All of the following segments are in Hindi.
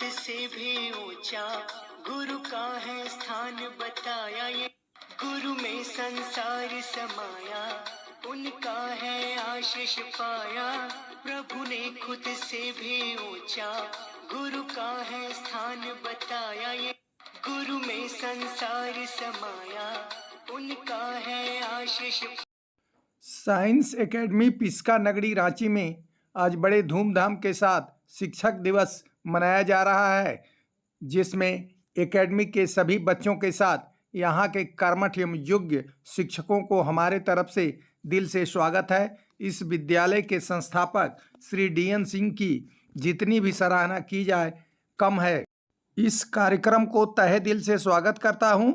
से भी ऊंचा गुरु का है स्थान बताया, ये गुरु में संसार समाया, उनका है आशीष पाया। प्रभु ने खुद से भी ऊंचा गुरु का है स्थान बताया, ये गुरु में संसार समाया, उनका है आशीष। साइंस एकेडमी पिस्का नगरी रांची में आज बड़े धूमधाम के साथ शिक्षक दिवस मनाया जा रहा है, जिसमें एकेडमी के सभी बच्चों के साथ यहाँ के कर्मठ एवं योग्य शिक्षकों को हमारे तरफ से दिल से स्वागत है। इस विद्यालय के संस्थापक श्री DN सिंह की जितनी भी सराहना की जाए कम है। इस कार्यक्रम को तहे दिल से स्वागत करता हूँ।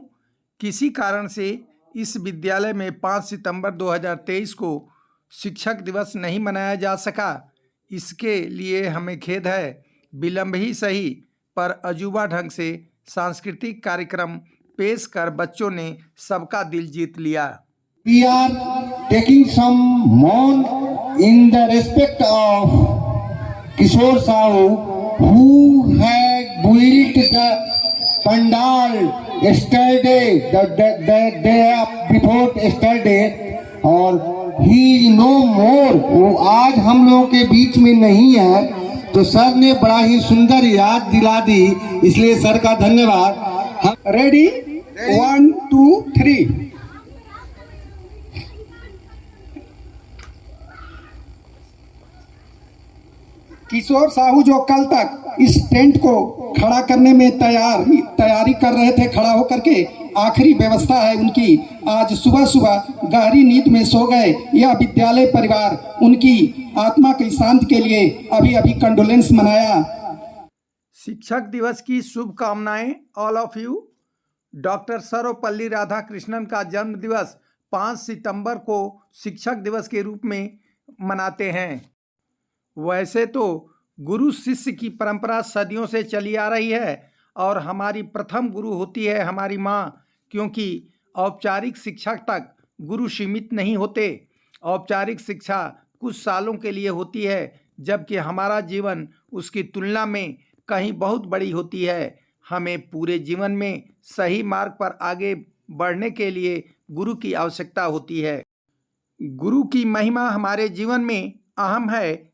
किसी कारण से इस विद्यालय में 5 सितंबर 2023 को शिक्षक दिवस नहीं मनाया जा सका, इसके लिए हमें खेद है। विलंब ही सही पर अजूबा ढंग से सांस्कृतिक कार्यक्रम पेश कर बच्चों ने सबका दिल जीत लिया। We are taking some mourn in the respect of Kishore Sahu, who had built the pandal yesterday, the day before yesterday, और he no more, वो आज हम लोगों के बीच में नहीं है, तो सर ने बड़ा ही सुंदर याद दिला दी, इसलिए सर का धन्यवाद। रेडी 1 2 3। किशोर साहू जो कल तक इस टेंट को खड़ा करने में तैयारी कर रहे थे, खड़ा होकर के आखिरी व्यवस्था है उनकी, आज सुबह सुबह गहरी नींद में सो गए। यह विद्यालय परिवार उनकी आत्मा की शांति के लिए अभी अभी कंडोलेंस मनाया। शिक्षक दिवस की शुभकामनाएं all of you. Doctor Sarvepalli Radhakrishnan का जन्म दिवस 5 सितंबर को शिक्षक दिवस के रूप में मनाते हैं। वैसे तो गुरु शिष्य की परंपरा सदियों से चली आ रही है और हमारी प्रथम गुरु होती है हमारी माँ, क्योंकि औपचारिक शिक्षा तक गुरु सीमित नहीं होते। औपचारिक शिक्षा कुछ सालों के लिए होती है, जबकि हमारा जीवन उसकी तुलना में कहीं बहुत बड़ी होती है। हमें पूरे जीवन में सही मार्ग पर आगे बढ़ने के लिए गुरु की आवश्यकता होती है। गुरु की महिमा हमारे जीवन में अहम है।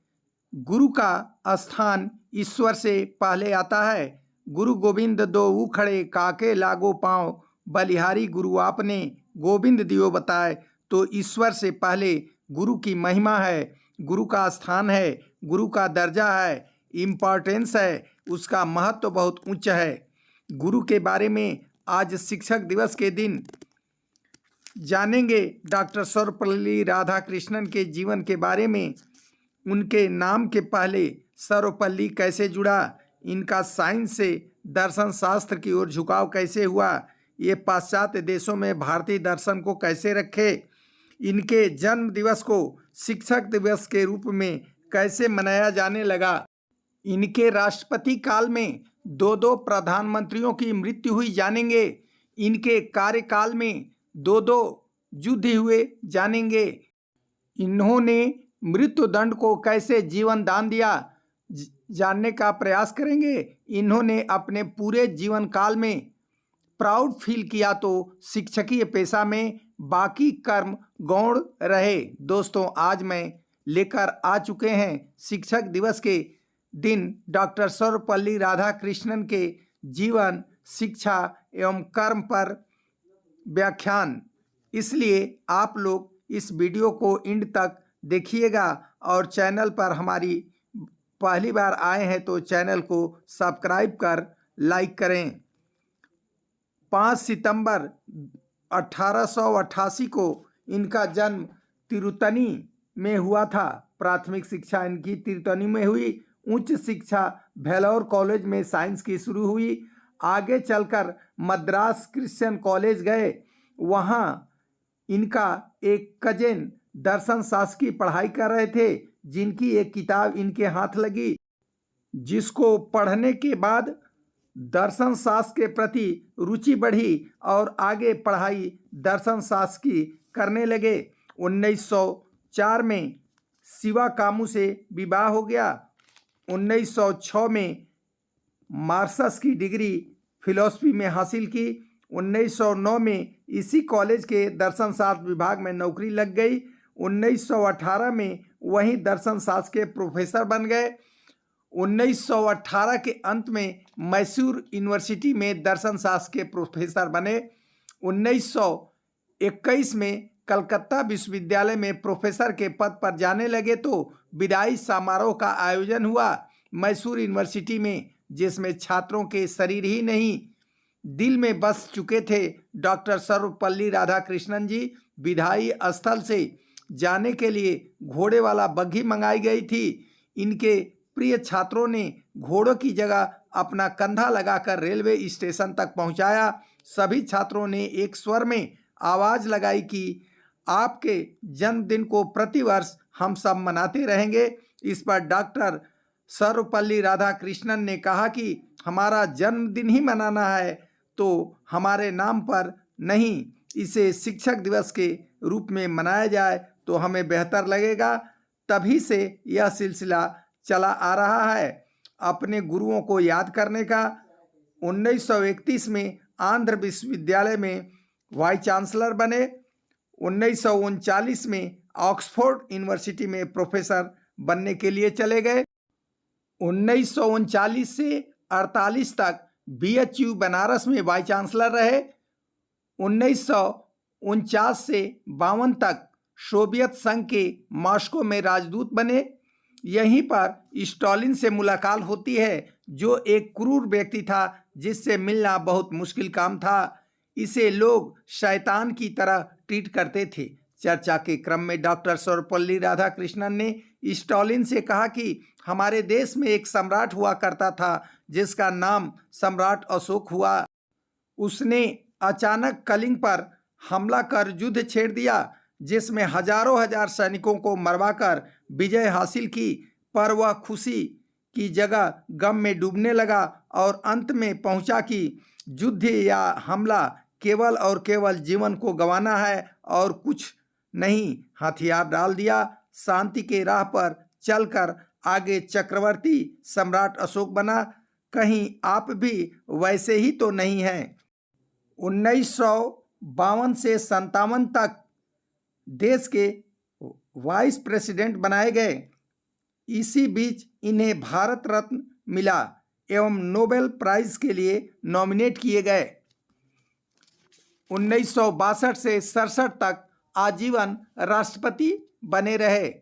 गुरु का स्थान ईश्वर से पहले आता है। गुरु गोविंद दो खड़े काके लागो पाँव, बलिहारी गुरु आपने गोविंद दियो बताए। तो ईश्वर से पहले गुरु की महिमा है, गुरु का स्थान है, गुरु का दर्जा है, इम्पोर्टेंस है, उसका महत्व बहुत उच्च है। गुरु के बारे में आज शिक्षक दिवस के दिन जानेंगे। डॉक्टर सर्वपल्ली राधाकृष्णन के जीवन के बारे में, उनके नाम के पहले सर्वपल्ली कैसे जुड़ा, इनका साइंस से दर्शन शास्त्र की ओर झुकाव कैसे हुआ, ये पाश्चात्य देशों में भारतीय दर्शन को कैसे रखे, इनके जन्म दिवस को शिक्षक दिवस के रूप में कैसे मनाया जाने लगा, इनके राष्ट्रपति काल में 2 प्रधानमंत्रियों की मृत्यु हुई जानेंगे, इनके कार्यकाल में 2 युद्ध हुए जानेंगे, इन्होंने मृत्यु दंड को कैसे जीवन दान दिया जानने का प्रयास करेंगे। इन्होंने अपने पूरे जीवन काल में प्राउड फील किया तो शिक्षकीय पेशा में बाकी कर्म गौण रहे। दोस्तों, आज मैं लेकर आ चुके हैं शिक्षक दिवस के दिन डॉक्टर सर्वपल्ली राधाकृष्णन के जीवन, शिक्षा एवं कर्म पर व्याख्यान। इसलिए आप लोग इस वीडियो को एंड तक देखिएगा और चैनल पर हमारी पहली बार आए हैं तो चैनल को सब्सक्राइब कर लाइक करें। 5 सितंबर 1888 को इनका जन्म तिरुतनी में हुआ था। प्राथमिक शिक्षा इनकी तिरुतनी में हुई। उच्च शिक्षा भेलोर कॉलेज में साइंस की शुरू हुई। आगे चलकर मद्रास क्रिश्चियन कॉलेज गए। वहाँ इनका एक कजिन दर्शन शास्त्र की पढ़ाई कर रहे थे, जिनकी एक किताब इनके हाथ लगी, जिसको पढ़ने के बाद दर्शन शास्त्र के प्रति रुचि बढ़ी और आगे पढ़ाई दर्शन शास्त्र की करने लगे। 1904 में शिवा कामू से विवाह हो गया। 1906 में मास्टर्स की डिग्री फिलॉसफी में हासिल की। 1909 में इसी कॉलेज के दर्शन शास्त्र विभाग में नौकरी लग गई। 1918 में वहीं दर्शन शास्त्र के प्रोफेसर बन गए। 1918 के अंत में मैसूर यूनिवर्सिटी में दर्शन शास्त्र के प्रोफेसर बने। 1921 में कलकत्ता विश्वविद्यालय में प्रोफेसर के पद पर जाने लगे तो विदाई समारोह का आयोजन हुआ मैसूर यूनिवर्सिटी में, जिसमें छात्रों के शरीर ही नहीं दिल में बस चुके थे। डॉक्टर सर्वपल्ली राधाकृष्णन जी विदाई स्थल से जाने के लिए घोड़े वाला बग्घी मंगाई गई थी। इनके प्रिय छात्रों ने घोड़ों की जगह अपना कंधा लगाकर रेलवे स्टेशन तक पहुंचाया। सभी छात्रों ने एक स्वर में आवाज लगाई कि आपके जन्मदिन को प्रतिवर्ष हम सब मनाते रहेंगे। इस पर डॉक्टर सर्वपल्ली राधाकृष्णन ने कहा कि हमारा जन्मदिन ही मनाना है तो हमारे नाम पर नहीं, इसे शिक्षक दिवस के रूप में मनाया जाए तो हमें बेहतर लगेगा। तभी से यह सिलसिला चला आ रहा है अपने गुरुओं को याद करने का। 1931 में आंध्र विश्वविद्यालय में वाइस चांसलर बने। 1939 में ऑक्सफोर्ड यूनिवर्सिटी में प्रोफेसर बनने के लिए चले गए। 1939 से 48 तक BHU बनारस में वाइस चांसलर रहे। 1949 से 52 तक सोवियत संघ के मॉस्को में राजदूत बने। यहीं पर स्टालिन से मुलाकात होती है, जो एक क्रूर व्यक्ति था जिससे मिलना बहुत मुश्किल काम था। इसे लोग शैतान की तरह ट्रीट करते थे। चर्चा के क्रम में डॉक्टर सर्वपल्ली राधाकृष्णन ने स्टालिन से कहा कि हमारे देश में एक सम्राट हुआ करता था जिसका नाम सम्राट अशोक हुआ। उसने अचानक कलिंग पर हमला कर युद्ध छेड़ दिया, जिसमें हजारों हजार सैनिकों को मरवाकर विजय हासिल की, पर वह खुशी की जगह गम में डूबने लगा और अंत में पहुंचा कि युद्ध या हमला केवल और केवल जीवन को गंवाना है और कुछ नहीं। हथियार डाल दिया, शांति के राह पर चलकर आगे चक्रवर्ती सम्राट अशोक बना। कहीं आप भी वैसे ही तो नहीं हैं। 1952 से 57 तक देश के वाइस प्रेसिडेंट बनाए गए। इसी बीच इन्हें भारत रत्न मिला एवं नोबेल प्राइज के लिए नॉमिनेट किए गए। 1962 से 67 तक आजीवन राष्ट्रपति बने रहे।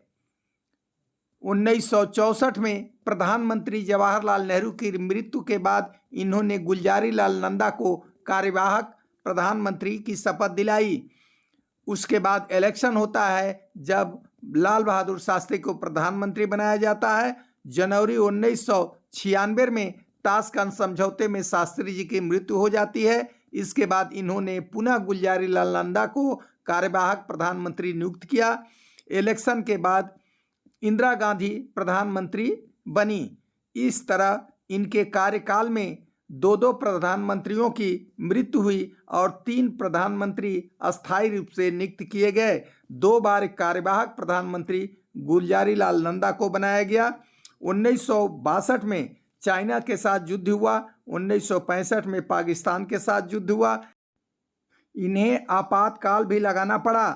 1964 में प्रधानमंत्री जवाहरलाल नेहरू की मृत्यु के बाद इन्होंने गुलजारीलाल नंदा को कार्यवाहक प्रधानमंत्री की शपथ दिलाई। उसके बाद इलेक्शन होता है, जब लाल बहादुर शास्त्री को प्रधानमंत्री बनाया जाता है। जनवरी 1996 में ताशकंद समझौते में शास्त्री जी की मृत्यु हो जाती है। इसके बाद इन्होंने पुनः गुलजारीलाल नंदा को कार्यवाहक प्रधानमंत्री नियुक्त किया। इलेक्शन के बाद इंदिरा गांधी प्रधानमंत्री बनी। इस तरह इनके कार्यकाल में दो प्रधानमंत्रियों की मृत्यु हुई और 3 प्रधानमंत्री अस्थायी रूप से नियुक्त किए गए। 2 बार कार्यवाहक प्रधानमंत्री गुलजारीलाल नंदा को बनाया गया। 1962 में चाइना के साथ युद्ध हुआ। 1965 में पाकिस्तान के साथ युद्ध हुआ। इन्हें आपातकाल भी लगाना पड़ा।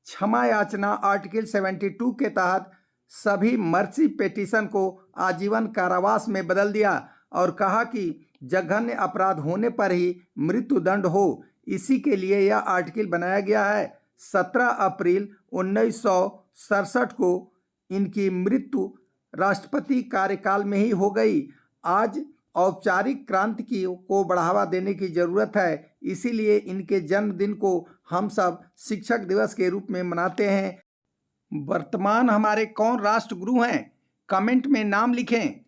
क्षमा याचना आर्टिकल 72 के तहत सभी मर्सी पेटिशन को आजीवन कारावास में बदल दिया और कहा कि जघन्य अपराध होने पर ही मृत्युदंड हो। इसी के लिए यह आर्टिकल बनाया गया है। 17 अप्रैल 1967 को इनकी मृत्यु राष्ट्रपति कार्यकाल में ही हो गई। आज औपचारिक क्रांति को बढ़ावा देने की जरूरत है, इसीलिए इनके जन्मदिन को हम सब शिक्षक दिवस के रूप में मनाते हैं। वर्तमान हमारे कौन राष्ट्रगुरु हैं? कमेंट में नाम लिखें।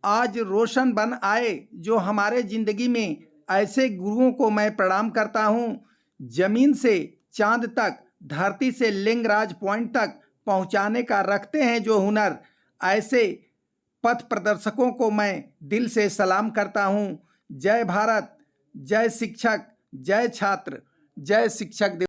आज रोशन बन आए जो हमारे जिंदगी में, ऐसे गुरुओं को मैं प्रणाम करता हूँ। जमीन से चांद तक, धरती से लिंगराज पॉइंट तक पहुँचाने का रखते हैं जो हुनर, ऐसे पथ प्रदर्शकों को मैं दिल से सलाम करता हूँ। जय भारत, जय शिक्षक, जय छात्र, जय शिक्षक दिवस।